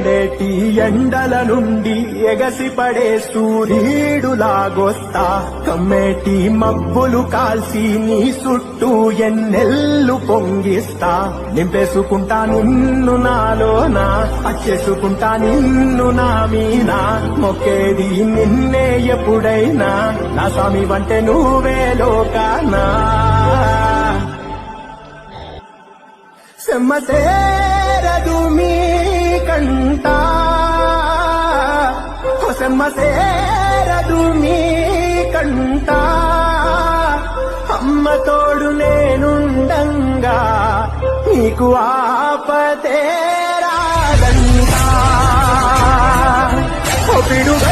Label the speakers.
Speaker 1: మండేటి ఎండల నుండి ఎగసిపడే సూర్యుడులాగొస్తా కమ్మేటి మబ్బులు కాల్సి నీ చుట్టూ ఎన్నెల్లు పొంగిస్తా నింపేసుకుంటా నిన్ను నాలోనా అచ్చేసుకుంటా నిన్ను నా మీద మొక్కేది నిన్నే ఎప్పుడైనా నా స్వామి వంటే నువ్వే లోకానా సెమ్మసేరదు మీ కంట సెమ్మసేరదు మీ కంట అమ్మ తోడు నేనుండంగా నీకు ఆపతే రాదంట ఓ పిడుగా